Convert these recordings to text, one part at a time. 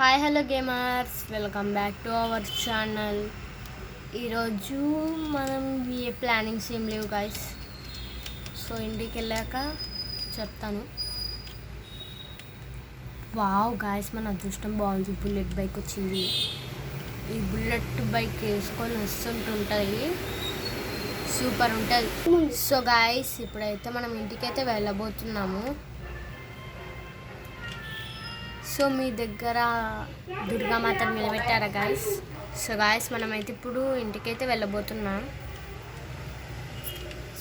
Hi hello gamers, welcome back to our channel. ఈరోజు మనం ఏ plannings ఏం లేవు గాయస్. సో ఇంటికి వెళ్ళాక చెప్తాను. వావ్ గాయస్, మన అదృష్టం బాగుంది, బుల్లెట్ బైక్ వచ్చింది. ఈ బుల్లెట్ బైక్ వేసుకొని వస్తుంటుంటుంది, సూపర్ ఉంటుంది. సో గాయస్, ఇప్పుడైతే మనం ఇంటికైతే వెళ్ళబోతున్నాము. సో మీ దగ్గర దుర్గామాతను నిలబెట్టారా గాయస్? సో గాయస్, మనమైతే ఇప్పుడు ఇంటికైతే వెళ్ళబోతున్నాం.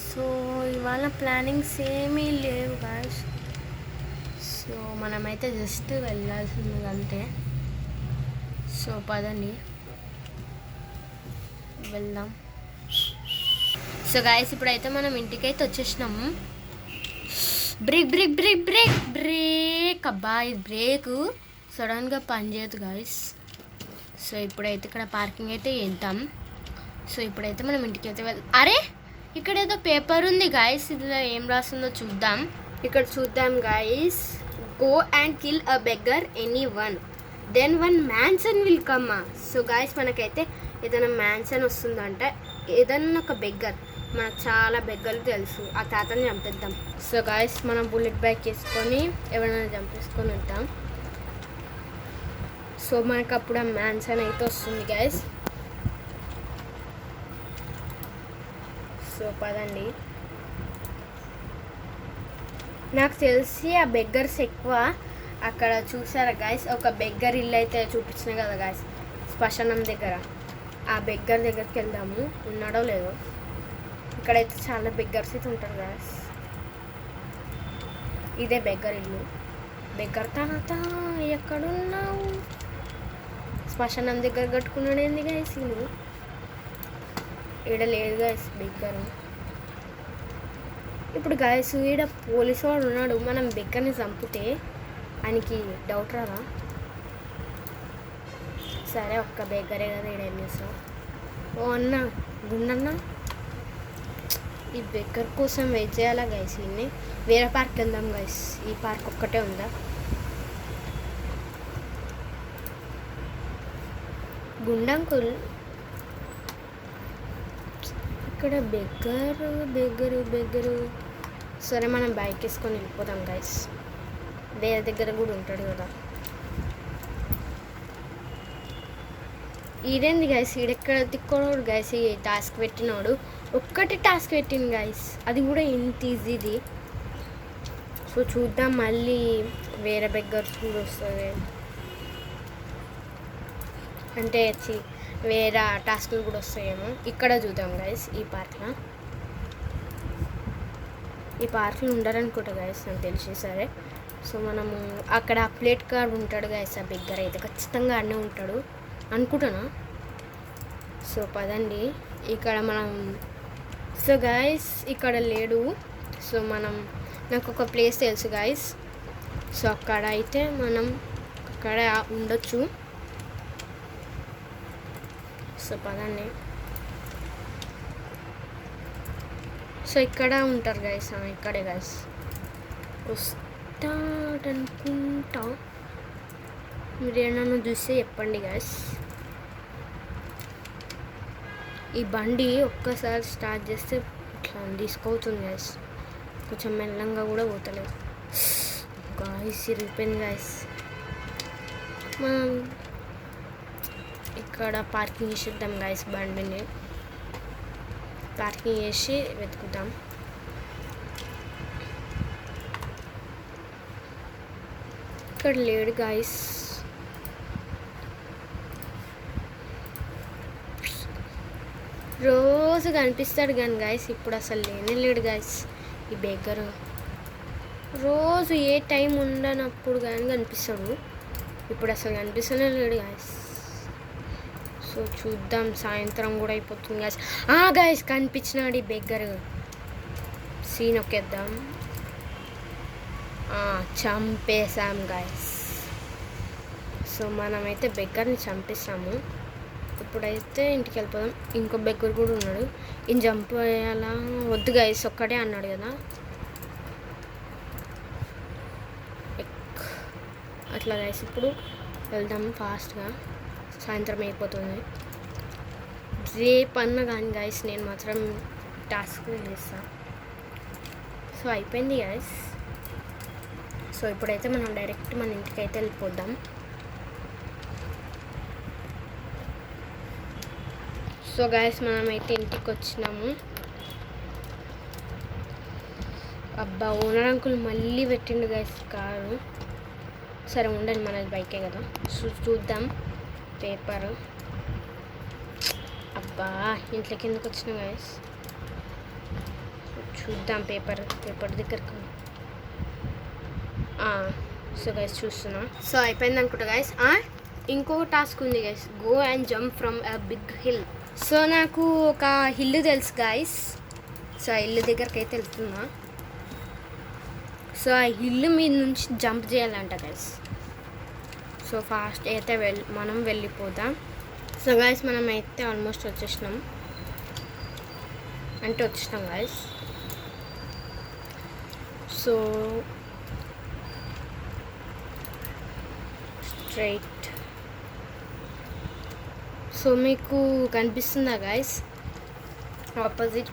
సో ఇవాళ ప్లానింగ్స్ ఏమీ లేవు గాయస్. సో మనమైతే జస్ట్ వెళ్ళాల్సింది అంతే. సో పదండి వెళ్దాం. సో గాయస్, ఇప్పుడైతే మనం ఇంటికైతే వచ్చేసినాము. Break break break break break అబ్బా, ఇది బ్రేక్ సడన్గా పనిచేయదు గాయస్. సో ఇప్పుడైతే ఇక్కడ పార్కింగ్ అయితే వేద్దాం. సో ఇప్పుడైతే మనం ఇంటికి అయితే అరే, ఇక్కడ ఏదో పేపర్ ఉంది గాయస్, ఇందులో ఏం రాస్తుందో చూద్దాం. ఇక్కడ చూద్దాం guys. Go and kill a beggar any one, then one mansion will come. So guys, మనకైతే ఏదైనా మ్యాన్సన్ వస్తుందంట, ఏదన్నా ఒక బెగ్గర్. మనకు చాలా బెగ్గర్లు తెలుసు, ఆ తాతని చంపేద్దాం. సో గాయస్, మనం బుల్లెట్ బైక్ వేసుకొని ఎవరైనా చంపేసుకొని ఉంటాం. సో మనకు అప్పుడు ఆ మ్యాన్సన్ అయితే వస్తుంది గాయస్. సో పదండి. నాకు తెలిసి ఆ బెగ్గర్స్ ఎక్కువ అక్కడ చూసారా గాయస్, ఒక బెగ్గర్ ఇల్లు అయితే చూపించిన కదా గాయస్ శ్మశానం దగ్గర. ఆ బెగ్గర్ దగ్గరికి వెళ్దాము, ఉన్నాడో లేదో. ఇక్కడైతే చాలా బెగ్గర్స్ అయితే ఉంటారు గాయస్. ఇదే బెగ్గర్ ఇల్లు. బెగ్గర్ తాత ఎక్కడున్నావు? శ్మశానం దగ్గర కట్టుకున్నాడు ఏంది గాయస్ ఇల్లు? ఈడ లేదు గాయస్ బెగ్గర్. ఇప్పుడు గాయస్ ఈడ పోలీసు వాడు ఉన్నాడు, మనం బెగ్గర్ని చంపితే ఆయనకి డౌట్ రాదా? సరే, ఒక్క బెగ్గరే కదా, ఈడ ఏం చేస్తాం. ఓ అన్న, గుండన్న, ఈ బెగ్గర్ కోసం వెయిట్ చేయాలా గైస్? ఇన్ని వేరే పార్క్ వెళ్దాం గైస్, ఈ పార్క్ ఒక్కటే ఉందా? గుండంకుల్, ఇక్కడ బెగ్గరు బెగ్గరు బెగ్గరు. సరే, మనం బైక్ వేసుకొని వెళ్ళిపోదాం గైస్, వేరే దగ్గర కూడా ఉంటాడు కదా. ఈడేంది గైస్, ఈడెక్కడ తిక్కోడు గైస్. ఈ టాస్క్ పెట్టినోడు ఒక్కటి టాస్క్ పెట్టింది గైస్, అది కూడా ఇంత ఈజీది. సో చూద్దాం, మళ్ళీ వేరే బెగ్గర్స్ కూడా వస్తుంది అంటే వేరే టాస్క్లు కూడా వస్తాయేమో. ఇక్కడ చూద్దాం గైస్, ఈ పార్క్లో. ఈ పార్క్లో ఉండరనుకుంటా గైస్ నాకు తెలిసి. సరే, సో మనము అక్కడ ప్లేట్ కార్డ్ ఉంటాడు గైస్, ఆ బెగ్గర్ అయితే ఖచ్చితంగా అన్నీ ఉంటాడు అనుకుంటున్నా. సో పదండి, ఇక్కడ మనం. సో గాయస్, ఇక్కడ లేడు. సో నాకు ఒక ప్లేస్ తెలుసు గాయస్. సో అక్కడ అయితే మనం అక్కడ ఉండొచ్చు. సో పదండి. సో ఇక్కడ ఉంటారు గాయస్, ఇక్కడే గాయస్ వస్తాడనుకుంటా. మీరు ఏమన్నా చూస్తే చెప్పండి గాయస్. ఈ బండి ఒక్కసారి స్టార్ట్ చేస్తే ఇట్లా తీసుకుపోతుంది గాయస్, కొంచెం మెల్లంగా కూడా పోతలేదు గాయస్. ఇరిగిపోయింది గాయస్. మనం ఇక్కడ పార్కింగ్ చేసేద్దాం గాయస్, బండిని పార్కింగ్ చేసి వెతుకుతాం. ఇక్కడ లేడు గాయస్. రోజు కనిపిస్తాడు కానీ గాయస్, ఇప్పుడు అసలు లేడు గాయస్ ఈ బెగ్గరు. రోజు ఏ టైం ఉండనప్పుడు కానీ కనిపిస్తాడు, ఇప్పుడు అసలు కనిపిస్తూనే లేడు గాయస్. సో చూద్దాం, సాయంత్రం కూడా అయిపోతుంది గాయస్. గాయస్, కనిపించినాడు ఈ బెగ్గరు. సీన్ ఒకేద్దాం. చంపేసాం గాయస్. సో మనమైతే బెగ్గర్ని చంపేసాము. ఇప్పుడైతే ఇంటికి వెళ్ళిపోదాం. ఇంకో బెగ్గర్ కూడా ఉన్నాడు, ఈయన చంపేయాలా వద్దు గైస్, ఒక్కటే అన్నాడు కదా. అట్లా గైస్, ఇప్పుడు వెళ్దాం ఫాస్ట్గా, సాయంత్రం అయిపోతుంది. రేపు అన్న కానీ గైస్ నేను మాత్రం టాస్క్ చేస్తాను. సో అయిపోయింది గైస్. సో ఇప్పుడైతే మనం డైరెక్ట్ మన ఇంటికి అయితే వెళ్ళిపోద్దాం. సో గైస్ మనమైతే ఇంటికి వచ్చినాము. అబ్బా ఓనర్ అంకుల్ మళ్ళీ పెట్టిండు గైస్ కారు. సరే ఉండండి, మనది బైకే కదా. చూద్దాం పేపర్. అబ్బా ఇంట్లోకి ఎందుకు వచ్చినా గైస్, చూద్దాం పేపర్ దగ్గరకు. సో గైస్ చూస్తున్నా. సో అయిపోయింది అనుకుంటా గైస్. ఇంకో టాస్క్ ఉంది guys, go and jump from a big hill. So నాకు ఒక హిల్ తెలుసు గైస్. సో ఆ హిల్ దగ్గరికి అయితే వెళ్తున్నా. సో ఆ హిల్ మీద నుంచి జంప్ చేయాలంట గైస్. సో ఫాస్ట్ అయితే మనం వెళ్ళిపోదాం. సో గైస్ మనం అయితే ఆల్మోస్ట్ వచ్చేసినాం గైస్. So straight. సో మీకు కనిపిస్తుందా గైస్,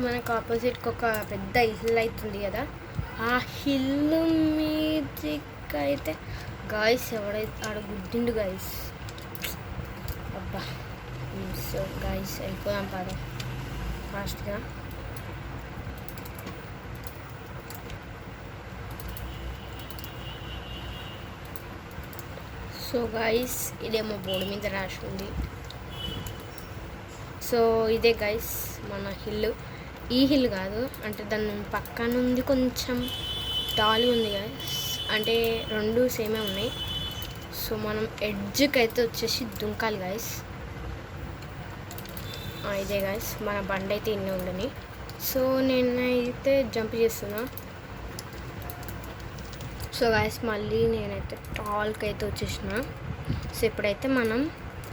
మనకు ఆపోజిట్కి ఒక పెద్ద హిల్ అవుతుంది కదా. ఆ హిల్ మీదకి అయితే గాయస్ ఎవడైతే ఆడ గుద్దిండు గాయస్. అబ్బా సో గాయస్ వెళ్ళిపోదాం పద ఫాస్ట్గా. సో గాయస్ ఇదేమో బోర్డు మీద రాసి ఉంది. సో ఇదే గాయస్ మన హిల్. ఈ హిల్ కాదు, అంటే దాని పక్కన ఉంది కొంచెం టాల్ ఉంది గాయస్, అంటే రెండు సేమే ఉన్నాయి. సో మనం ఎడ్జ్కి అయితే వచ్చేసి దుంకాలి గాయస్. ఇదే గాయస్ మన బండి అయితే ఇన్ని ఉండని. సో నేనైతే జంప్ చేస్తున్నా. సో గాయస్ మళ్ళీ నేనైతే టాల్కి అయితే వచ్చేసిన. సో ఇప్పుడైతే మనం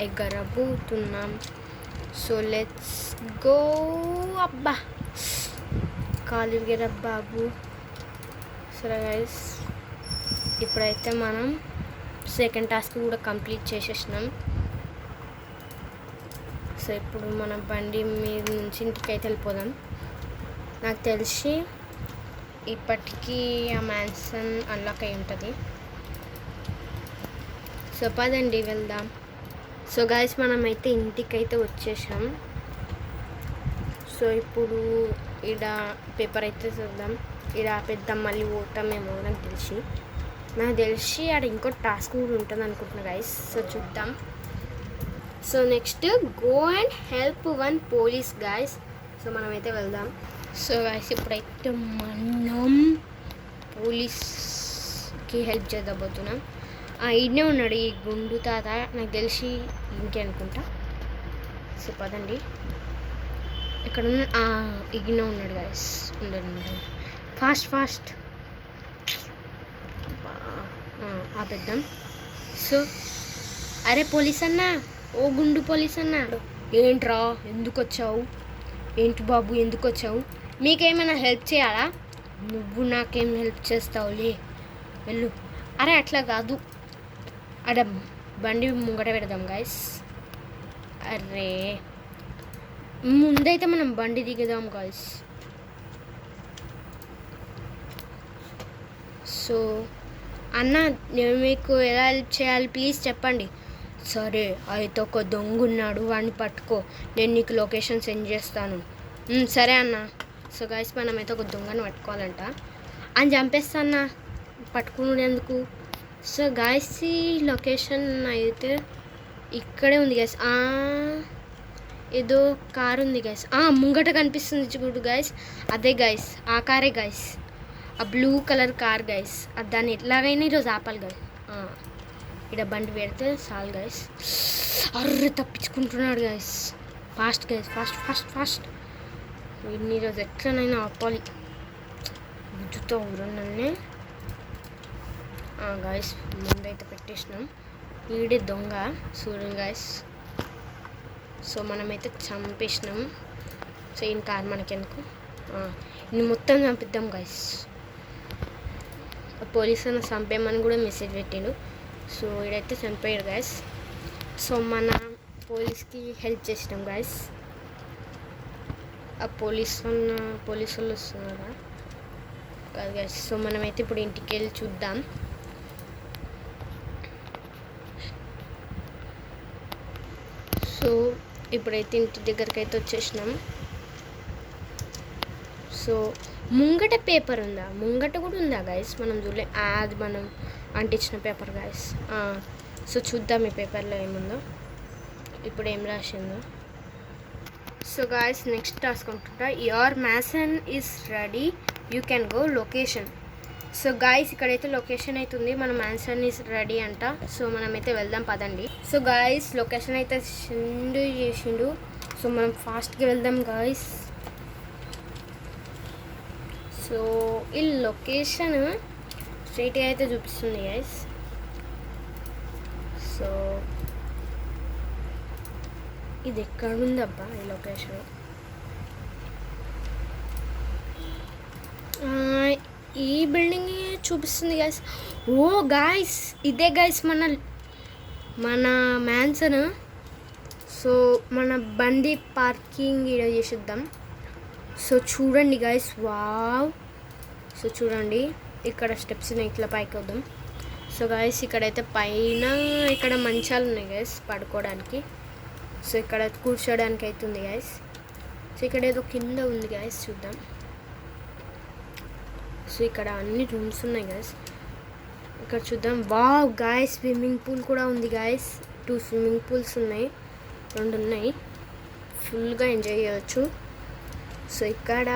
ఎగరబోతున్నాం. So let's go. అబ్బా కాలు విరిగేరా బాబు. సరే గైస్ ఇప్పుడైతే మనం సెకండ్ టాస్క్ కూడా కంప్లీట్ చేసేసినాం. సో ఇప్పుడు మన బండి మీద నుంచి ఇంటికి అయితే వెళ్ళిపోదాం. నాకు తెలిసి ఇప్పటికీ ఆ మ్యాన్షన్ అన్లాక్ అయి ఉంటుంది. సో పదండి వెళ్దాం. సో గైస్ మనమైతే ఇంటికి అయితే వచ్చేసాం. సో ఇప్పుడు ఈడ పేపర్ అయితే చూద్దాం. ఈడ పెద్ద మళ్ళీ పోతామేమో నాకు తెలిసి ఆడ ఇంకో టాస్క్ కూడా ఉంటుంది అనుకుంటున్నా గైస్. సో చూద్దాం. So next go and help one police guys. So మనమైతే వెళ్దాం. సో గైస్ ఇప్పుడైతే మనం పోలీస్కి హెల్ప్ చేద్దాబోతున్నాం. ఈడనే ఉన్నాడు ఈ గుండు తాత, నాకు తెలిసి ఇంకే అనుకుంటా. సో పదండి. ఇక్కడ ఉన్న ఇగిన ఉన్నాడు గైస్. ఉండండి ఫాస్ట్ ఆపేద్దాం. సో అరే పోలీస్ అన్నా, ఓ గుండు పోలీస్ అన్నా, ఏంట్రా ఎందుకు వచ్చావు? ఏంటి బాబు ఎందుకు వచ్చావు? మీకేమైనా హెల్ప్ చేయాలా? నువ్వు నాకేం హెల్ప్ చేస్తావులే, వెళ్ళు. అరే అట్లా కాదు, అడ బండి ముంగట పెడదాం గైస్. అరే ముందైతే మనం బండి దిగుదాం గైస్. సో అన్న నేను మీకు ఎలా హెల్ప్ చేయాలి ప్లీజ్ చెప్పండి. సరే అయితే ఒక దొంగ ఉన్నాడు, వాడిని పట్టుకో, నేను నీకు లొకేషన్ సెండ్ చేస్తాను. సరే అన్న. సో గైస్ మనమైతే ఒక దొంగను పట్టుకోవాలంట. అని చంపేస్తా అన్న, పట్టుకున్నాడు ఎందుకు. సో గైస్ ఈ లొకేషన్ అయితే ఇక్కడే ఉంది గైస్. ఏదో కారు ఉంది గైస్, ముంగట కనిపిస్తుంది చూడు గైస్, అదే గైస్, ఆ కారే గైస్, ఆ బ్లూ కలర్ కార్ గైస్. దాన్ని ఎట్లాగైనా ఈరోజు ఆపాలి గైస్. ఇక్కడ బండి పెడితే చాలు గైస్. అర్రే తప్పించుకుంటున్నాడు గైస్. Fast guys, fast. వీడిని ఈరోజు ఎట్లనైనా ఆపాలి. గుద్దుతో ఊరన్నే గాయస్ ముందైతే పెట్టేసినాం. వీడే దొంగ చూడండి గాయస్. సో మనమైతే చంపేసినాం. సో ఈయన కార్ మనకెందుకు, ఇన్ని మొత్తం చంపిద్దాం గాయస్. పోలీసు అన్న చంపేమని కూడా మెసేజ్ పెట్టిండు. సో ఇడైతే చనిపోయాడు గైస్. సో మన పోలీస్కి హెల్ప్ చేసినాం గైస్. ఆ పోలీసు వాళ్ళు వస్తున్నారా కాదు గైస్. సో మనమైతే ఇప్పుడు ఇంటికి వెళ్ళి చూద్దాం. సో ఇప్పుడైతే ఇంటి దగ్గరికి అయితే వచ్చేసినాం. సో ముంగట పేపర్ ఉందా, ముంగట కూడా ఉందా గైస్, మనం చూడలే. అది మనం అంటించిన పేపర్ గైస్. సో చూద్దాం ఈ పేపర్లో ఏముందో, ఇప్పుడు ఏం రాసిందో. సో గాయస్ నెక్స్ట్ టాస్క్ అనుకుంటా. Your Mason is ready, you can go location. So guys ఇక్కడైతే లొకేషన్ అయితే ఉంది, మన మ్యాన్సన్ ఈస్ రెడీ అంట. సో మనమైతే వెళ్దాం పదండి. సో గాయస్ లొకేషన్ అయితే చేసిండు. సో మనం ఫాస్ట్గా వెళ్దాం గాయస్. సో ఈ లొకేషన్ స్ట్రైట్గా అయితే చూపిస్తుంది గైస్. సో ఇది ఎక్కడుందబ్బా ఈ లొకేషన్? ఈ బిల్డింగ్ చూపిస్తుంది గైస్. ఓ గాయస్ ఇదే గైస్ మన మ్యాన్సన్. సో మన బండి పార్కింగ్ ఇక్కడ చేసిద్దాం. సో చూడండి గైస్, వావ్. సో చూడండి ఇక్కడ స్టెప్స్ ఇట్లా పైకి వద్దాం. సో గైస్ ఇక్కడైతే పైన ఇక్కడ మంచాలు ఉన్నాయి గైస్ పడుకోవడానికి. సో ఇక్కడ కూర్చోడానికి అయితే ఉంది గైస్. సో ఇక్కడ ఏదో కింద ఉంది గైస్, చూద్దాం. సో ఇక్కడ అన్ని రూమ్స్ ఉన్నాయి గైస్. ఇక్కడ చూద్దాం. వావ్ గైస్ స్విమ్మింగ్ పూల్ కూడా ఉంది గైస్. 2 స్విమ్మింగ్ పూల్స్ ఉన్నాయి, 2 ఉన్నాయి. ఫుల్గా ఎంజాయ్ చేయవచ్చు. సో ఇక్కడ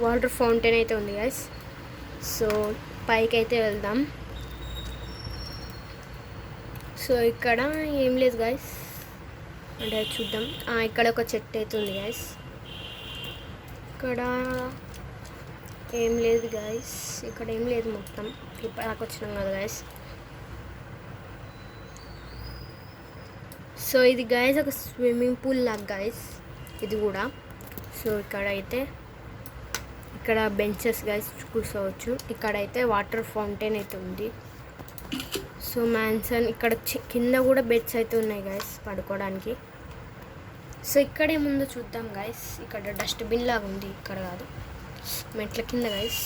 వాటర్ ఫౌంటైన్ అయితే ఉంది గైస్. సో పైకి అయితే వెళ్దాం. సో ఇక్కడ ఏం లేదు గైస్, అంటే చూద్దాం. ఇక్కడ ఒక చెట్టు అయితే ఉంది గైస్. ఇక్కడ ఏం లేదు గైస్, ఇక్కడ ఏం లేదు మొత్తం. ఇప్పుడు దాకా వచ్చినాం కదా గైస్. సో ఇది గైస్ ఒక స్విమ్మింగ్ పూల్ లాగా గైస్ ఇది కూడా. సో ఇక్కడ బెంచెస్ గైస్ కూర్చోవచ్చు. ఇక్కడైతే వాటర్ ఫౌంటైన్ అయితే ఉంది. సో మ్యాన్సన్ ఇక్కడ కింద కూడా బెడ్స్ అయితే ఉన్నాయి గైస్ పడుకోవడానికి. సో ఇక్కడ ఏముందో చూద్దాం గైస్. ఇక్కడ డస్ట్బిన్ లాగా ఉంది, ఇక్కడ కాదు, మెట్ల కింద గైస్.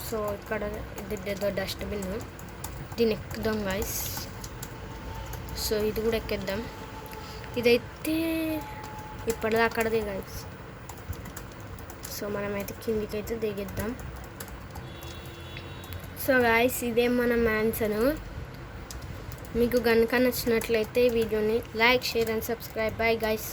సో ఇక్కడ ఇదేదో డస్ట్బిన్, దీన్ని ఎక్కుదాం గైస్. సో ఇది కూడా ఎక్కేద్దాం. ఇదైతే ఇప్పటిదా అక్కడదే గైస్. సో మనమైతే కిందికి అయితే దిగిద్దాం. సో గాయస్ ఇదే మన మ్యాన్సన్. మీకు కనుక నచ్చినట్లయితే వీడియోని like, share and subscribe. By guys.